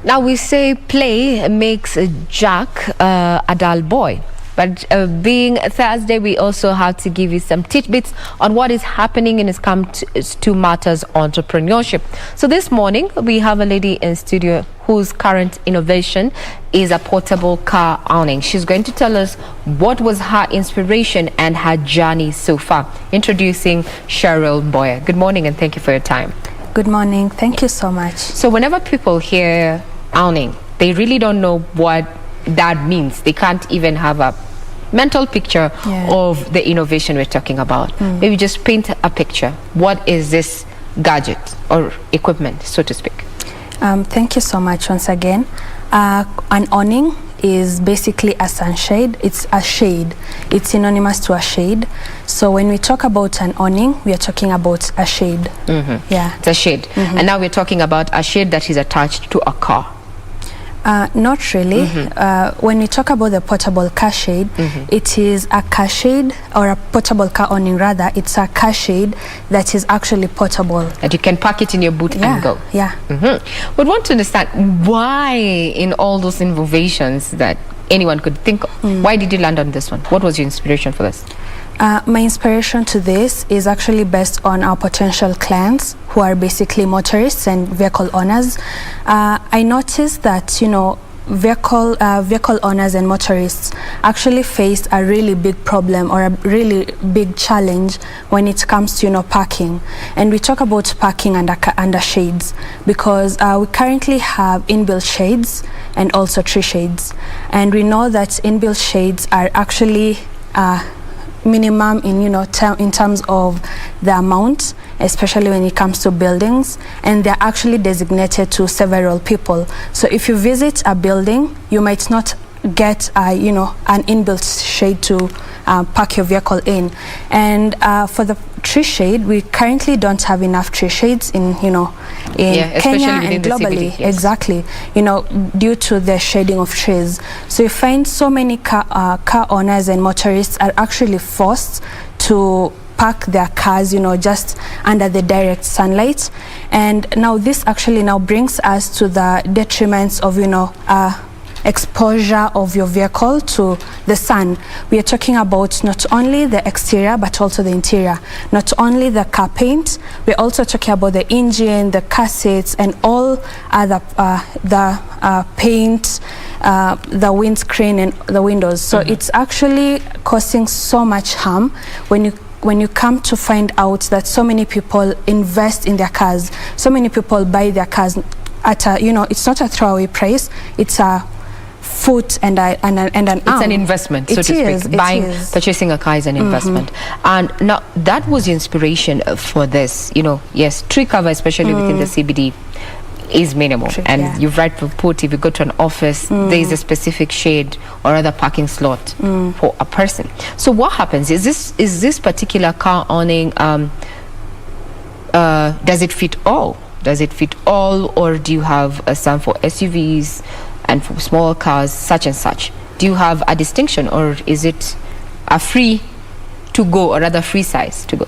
Now we say play makes Jack a dull boy. But being Thursday, we also have to give you some tidbits on what is happening when it comes to matters entrepreneurship. So this morning, we have a lady in studio whose current innovation is a portable car awning. She's going to tell us what was her inspiration and her journey so far. Introducing Sheryl Mboya. Good morning and thank you for your time. Good morning. Thank you so much. So whenever people hear awning, they really don't know what that means. They can't even have a mental picture of the innovation we're talking about. Maybe just paint a picture. What is this gadget or equipment, so to speak? Thank you so much once again. An awning is basically a sunshade. It's a shade. It's synonymous to a shade. So when we talk about an awning, we are talking about a shade. Yeah, it's a shade. And now we're talking about a shade that is attached to a car. Not really. When we talk about the portable car shade, it is a car shade, or a portable car awning rather. It's a car shade that is actually portable. That you can pack it in your boot and go. Yeah. But want to understand why in all those innovations that anyone could think of, why did you land on this one? What was your inspiration for this? My inspiration to this is actually based on our potential clients who are basically motorists and vehicle owners. I noticed that, you know, vehicle owners and motorists actually face a really big problem or a really big challenge when it comes to, you know, parking. And we talk about parking under shades because we currently have inbuilt shades and also tree shades. And we know that inbuilt shades are actually minimum in, you know, in terms of the amount, especially when it comes to buildings, and they're actually designated to several people. So if you visit a building, you might not get you know, an inbuilt shade to park your vehicle in. And for the tree shade, we currently don't have enough tree shades in, you know, in Kenya and globally. Exactly, you know, due to the shading of trees. So you find so many car owners and motorists are actually forced to park their cars, you know, just under the direct sunlight. And now this actually now brings us to the detriments of, you know, exposure of your vehicle to the sun. We are talking about not only the exterior but also the interior, not only the car paint, we're also talking about the engine, the car seats, and all other paint, the windscreen and the windows. So it's actually causing so much harm when you come to find out that so many people invest in their cars, so many people buy their cars at a, you know, it's not a throwaway price, it's a foot and an arm. It's an investment, so to speak. Purchasing a car is an investment. And now that was the inspiration for this, you know. Yes, tree cover, especially within the CBD, is minimal. And you've rightly put, if you go to an office, there is a specific shade or other parking slot for a person. So what happens? Is this particular car awning, does it fit all? Does it fit all, or do you have some for SUVs and for small cars, such and such? Do you have a distinction, or is it a free to go, or rather free size to go?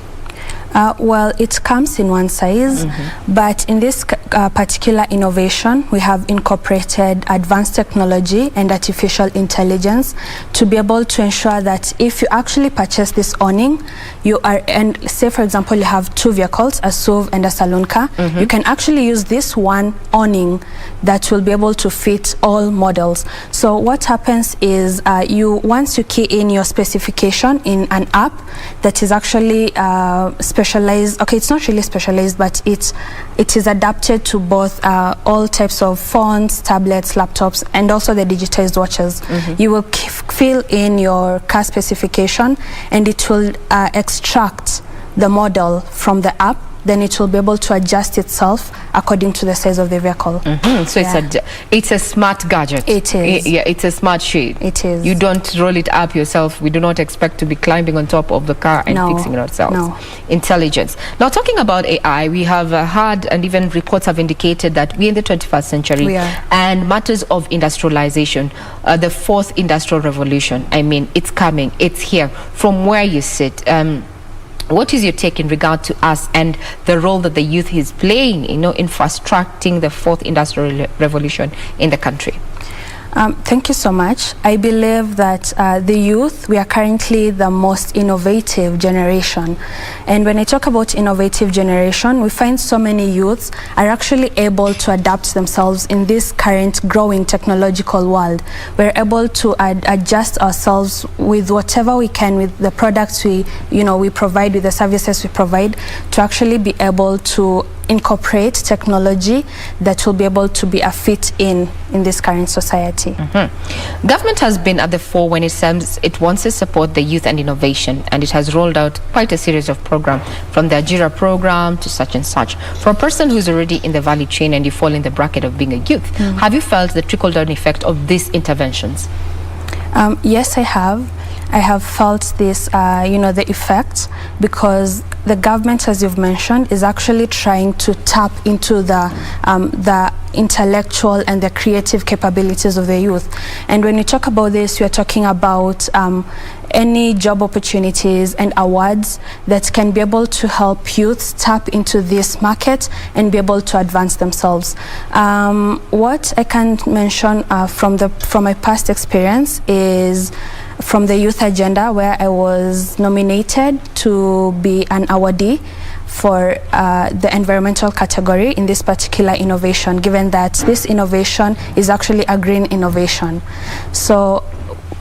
Well, it comes in one size, but in this particular innovation, we have incorporated advanced technology and artificial intelligence to be able to ensure that if you actually purchase this awning, you are, and say for example you have two vehicles, a SUV and a saloon car, you can actually use this one awning that will be able to fit all models. So what happens is once you key in your specification in an app that is actually specialized, okay, it's not really specialized, but it is adapted to both all types of phones, tablets, laptops, and also the digitized watches. You will fill in your car specification and it will extract the model from the app. Then it will be able to adjust itself according to the size of the vehicle. So it's a smart gadget. It is. Yeah, it's a smart shade. It is. You don't roll it up yourself. We do not expect to be climbing on top of the car and fixing it ourselves. No. Intelligence. Now, talking about AI, we have heard, and even reports have indicated that we're in the 21st century. We are. And matters of industrialization, the fourth industrial revolution, I mean, it's coming. It's here. From where you sit, What is your take in regard to us and the role that the youth is playing, in fast-tracking the fourth industrial revolution in the country? Thank you so much. I believe that the youth, we are currently the most innovative generation. And when I talk about innovative generation, we find so many youths are actually able to adapt themselves in this current growing technological world. We're able to adjust ourselves with whatever we can, with the products we provide, with the services we provide, to actually be able to incorporate technology that will be able to be a fit in this current society. Government has been at the fore when it says it wants to support the youth and innovation, and it has rolled out quite a series of programs, from the Ajira program to such and such. For a person who's already in the value chain and you fall in the bracket of being a youth, have you felt the trickle-down effect of these interventions? Yes, I have. I have felt this, the effect, because the government, as you've mentioned, is actually trying to tap into the intellectual and the creative capabilities of the youth. And when we talk about this, we are talking about any job opportunities and awards that can be able to help youths tap into this market and be able to advance themselves. What I can mention from my past experience is from the youth agenda, where I was nominated to be an awardee for the environmental category in this particular innovation, given that this innovation is actually a green innovation. So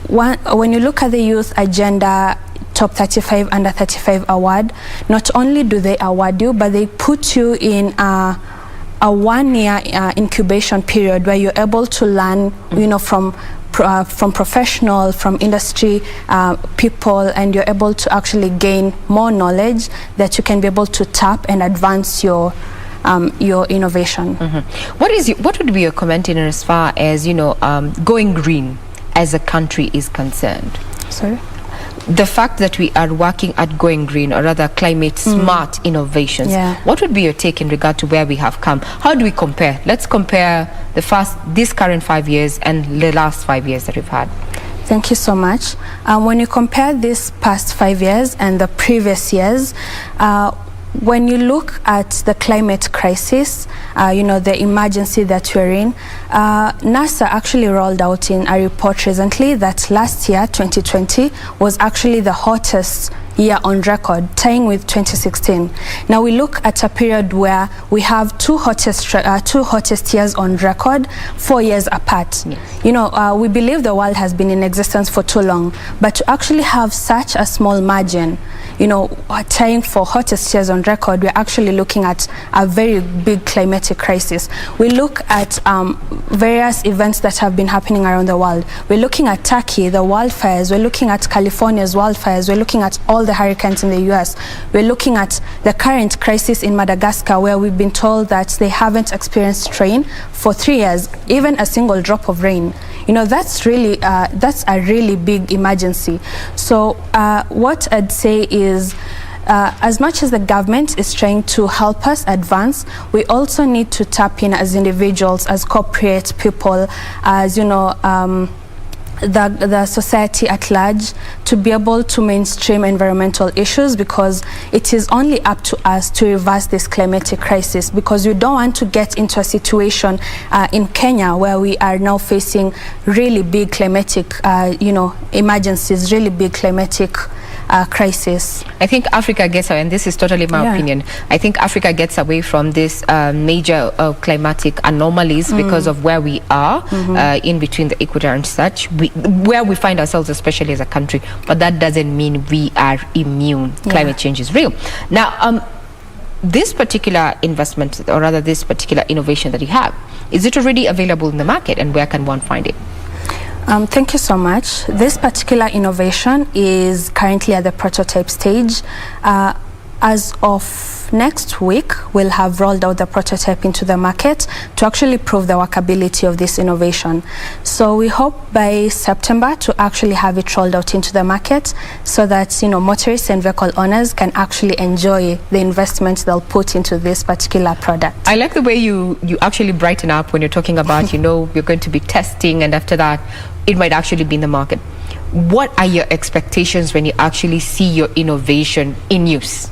when you look at the youth agenda top 35 under 35 award, not only do they award you, but they put you in a 1-year incubation period where you're able to learn, from professional, from industry people, and you're able to actually gain more knowledge that you can be able to tap and advance your innovation. What would be your comment in as far as going green as a country is concerned? Sorry? The fact that we are working at going green, or rather climate smart innovations, what would be your take in regard to where we have come? How do we compare? Let's compare this current 5 years and the last 5 years that we've had. Thank you so much. When you compare this past 5 years and the previous years, when you look at the climate crisis, the emergency that we're in, NASA actually rolled out in a report recently that last year, 2020, was actually the hottest year on record, tying with 2016. Now we look at a period where we have two hottest years on record, 4 years apart. Yes. We believe the world has been in existence for too long, but to actually have such a small margin, tying for hottest years on record, we're actually looking at a very big climatic crisis. We look at various events that have been happening around the world. We're looking at Turkey, the wildfires. We're looking at California's wildfires. We're looking at all the hurricanes in the US. We're looking at the current crisis in Madagascar, where we've been told that they haven't experienced rain for 3 years, even a single drop of rain. That's a really big emergency. So what I'd say is, as much as the government is trying to help us advance, we also need to tap in as individuals, as corporate people, as the society at large, to be able to mainstream environmental issues, because it is only up to us to reverse this climatic crisis, because we don't want to get into a situation in Kenya where we are now facing really big climatic emergencies, really big climatic crisis. I think Africa gets away, and this is totally my opinion, I think Africa gets away from this major climatic anomalies because of where we are in between the equator and such, where we find ourselves, especially as a country. But that doesn't mean we are immune. Climate change is real. Now, this particular investment, or rather this particular innovation that you have, is it already available in the market, and where can one find it? Thank you so much. This particular innovation is currently at the prototype stage. As of of next week, we'll have rolled out the prototype into the market to actually prove the workability of this innovation. So we hope by September to actually have it rolled out into the market so that, motorists and vehicle owners can actually enjoy the investments they'll put into this particular product. I like the way you actually brighten up when you're talking about, you're going to be testing, and after that, it might actually be in the market. What are your expectations when you actually see your innovation in use?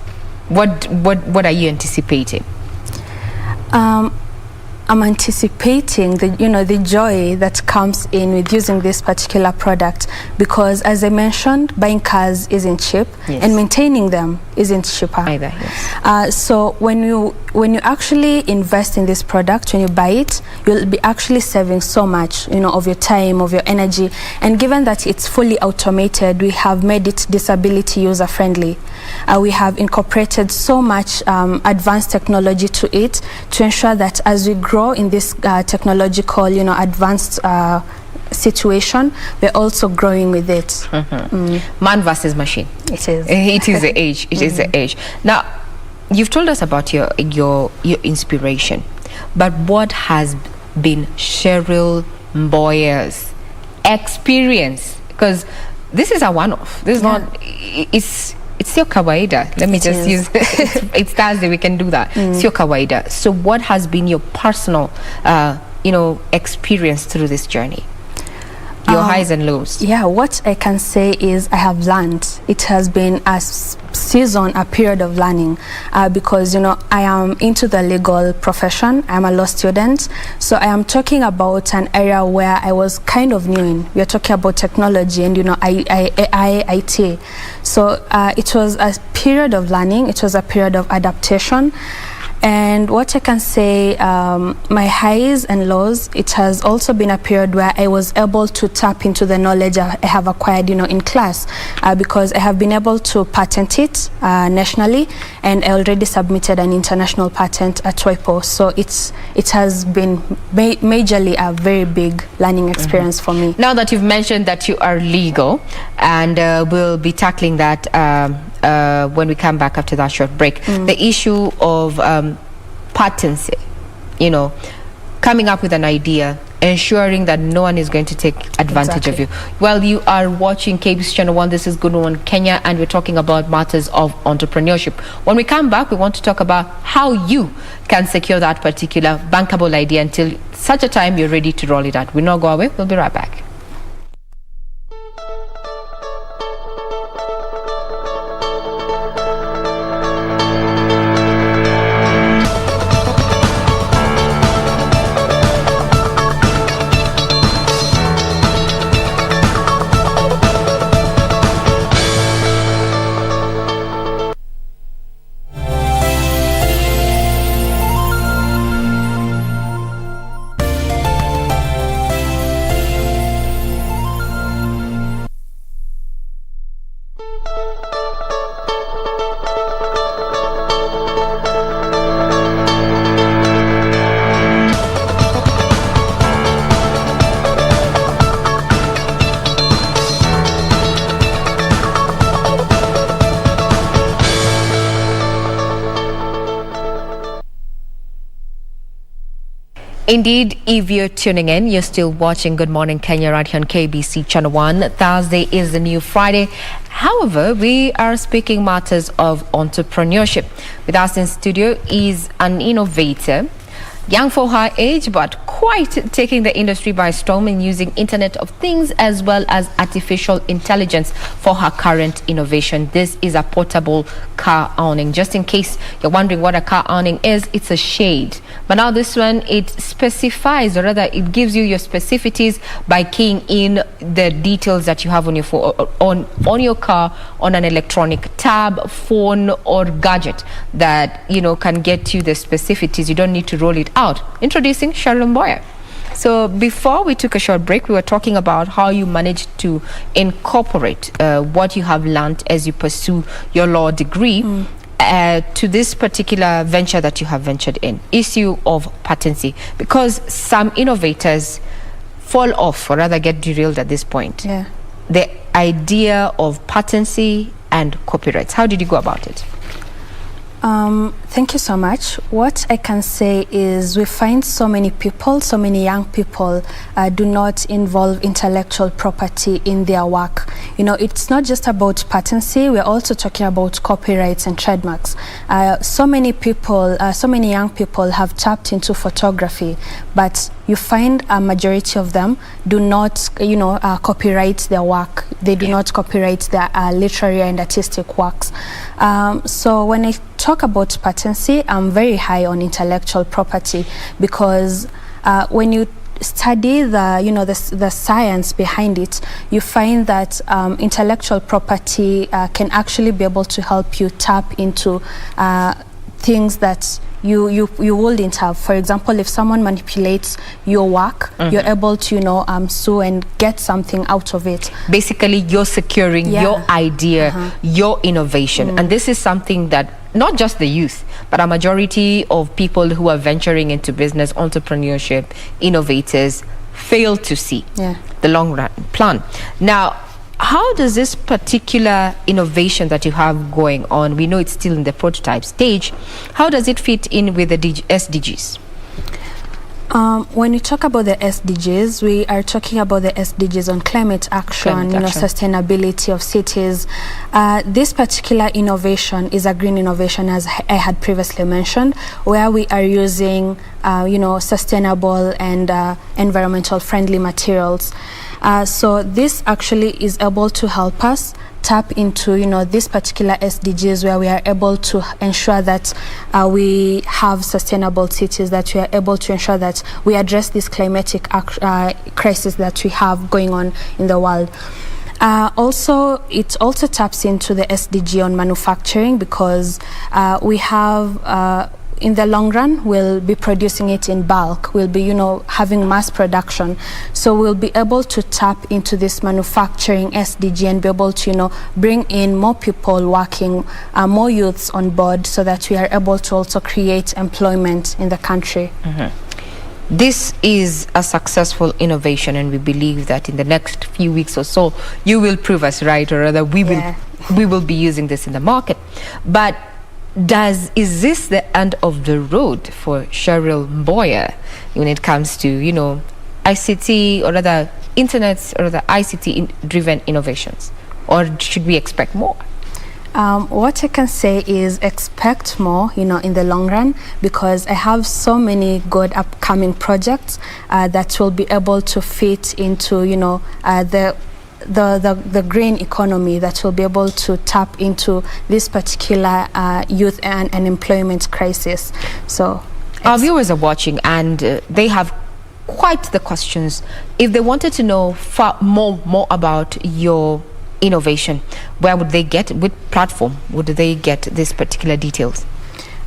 What are you anticipating? I'm anticipating the joy that comes in with using this particular product, because as I mentioned, buying cars isn't cheap, yes, and maintaining them isn't cheaper either. Yes. So when you actually invest in this product, when you buy it, you'll be actually saving so much, of your time, of your energy. And given that it's fully automated, we have made it disability user friendly. We have incorporated so much advanced technology to it to ensure that as we grow in this technological, advanced situation, we're also growing with it. Mm-hmm. Man versus machine. It is. It is the age. It is the age. Now, you've told us about your inspiration, but what has been Sheryl Mboya's experience? Because this is a one-off. This is not. It's your kawaida. Let me just use it's Thursday, we can do that. It's your kawaida. So what has been your personal experience through this journey? Your highs and lows. Yeah, what I can say is I have learned. It has been a season, a period of learning, because I am into the legal profession. I'm a law student, so I am talking about an area where I was kind of new in. We are talking about technology and IT. So it was a period of learning. It was a period of adaptation. And what I can say, my highs and lows, it has also been a period where I was able to tap into the knowledge I have acquired, in class, because I have been able to patent it nationally, and I already submitted an international patent at WIPO. So it has been majorly a very big learning experience for me. Now that you've mentioned that you are legal, and we'll be tackling that when we come back after that short break, the issue of patency, coming up with an idea, ensuring that no one is going to take advantage of you. Well, you are watching KBC Channel 1. This is Good Morning Kenya, and we're talking about matters of entrepreneurship. When we come back, we want to talk about how you can secure that particular bankable idea until such a time you're ready to roll it out. We'll not go away. We'll be right back. Indeed, if you're tuning in, you're still watching Good Morning Kenya right here on KBC Channel 1. Thursday is the new Friday. However, we are speaking matters of entrepreneurship. With us in studio is an innovator, young for her age, but quite taking the industry by storm and using Internet of Things as well as artificial intelligence for her current innovation. This is a portable car awning. Just in case you're wondering what a car awning is, it's a shade. But now this one, it specifies, or rather it gives you your specificities by keying in the details that you have on your on your car, on an electronic tab, phone or gadget that can get you the specificities. You don't need to roll it out. Introducing Sheryl Mboya. So before we took a short break, we were talking about how you managed to incorporate what you have learned as you pursue your law degree to this particular venture that you have ventured in, issue of patency, because some innovators fall off or rather get derailed at this point. Yeah. The idea of patency and copyrights, how did you go about it? Thank you so much. What I can say is we find so many people, so many young people do not involve intellectual property in their work. You know, it's not just about patency, we're also talking about copyrights and trademarks. So many people, so many young people have tapped into photography, but you find a majority of them do not, copyright their work. They do not copyright their literary and artistic works. So when I talk about patency, I'm very high on intellectual property, because when you study the science behind it, you find that intellectual property can actually be able to help you tap into things that you wouldn't have. For example, if someone manipulates your work, you're able to sue and get something out of it. Basically, you're securing your idea, your innovation, and this is something that not just the youth, but a majority of people who are venturing into business, entrepreneurship, innovators fail to see the long run plan. Now, how does this particular innovation that you have going on, we know it's still in the prototype stage, how does it fit in with the SDGs? When we talk about the SDGs, we are talking about the SDGs on climate action, sustainability of cities. This particular innovation is a green innovation, as I had previously mentioned, where we are using, sustainable and environmental friendly materials. So this actually is able to help us tap into this particular SDGs, where we are able to ensure that we have sustainable cities, that we are able to ensure that we address this climatic crisis that we have going on in the world. Also, it also taps into the SDG on manufacturing, because we have in the long run, we'll be producing it in bulk. We'll be, having mass production. So we'll be able to tap into this manufacturing SDG and be able to, bring in more people working, more youths on board, so that we are able to also create employment in the country. This is a successful innovation, and we believe that in the next few weeks or so, you will prove us right, or rather we will be using this in the market. But is this the end of the road for Sheryl Mboya when it comes to ICT, or rather internet, or rather ICT driven innovations, or should we expect more? What I can say is expect more, in the long run, because I have so many good upcoming projects that will be able to fit into the green economy, that will be able to tap into this particular youth and employment crisis. So our viewers are watching, and they have quite the questions. If they wanted to know more about your innovation, where would they get, which platform would they get these particular details?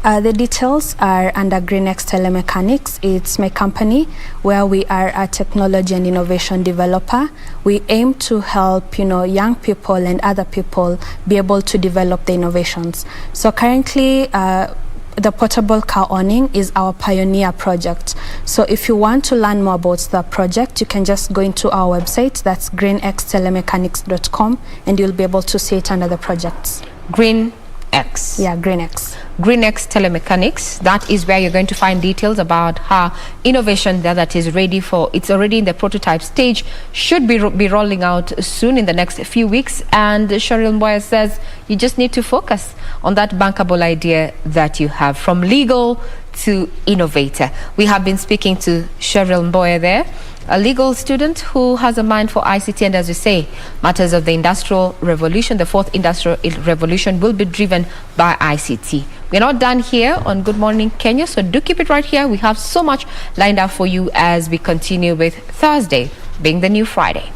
The details are under GreenX Telemechanics. It's my company, where we are a technology and innovation developer. We aim to help, young people and other people be able to develop the innovations. So currently, the portable car awning is our pioneer project. So if you want to learn more about the project, you can just go into our website. That's greenxtelemechanics.com, and you'll be able to see it under the projects. GreenX. Yeah, GreenX. GreenX Telemechanics. That is where you're going to find details about her innovation that is ready for. It's already in the prototype stage. Should be rolling out soon in the next few weeks. And Sheryl Mboya says you just need to focus on that bankable idea that you have, from legal to innovator. We have been speaking to Sheryl Mboya there, a legal student who has a mind for ICT, and as we say, matters of the industrial revolution, the fourth industrial revolution, will be driven by ICT. We're not done here on Good Morning Kenya, so do keep it right here. We have so much lined up for you as we continue with Thursday being the new Friday.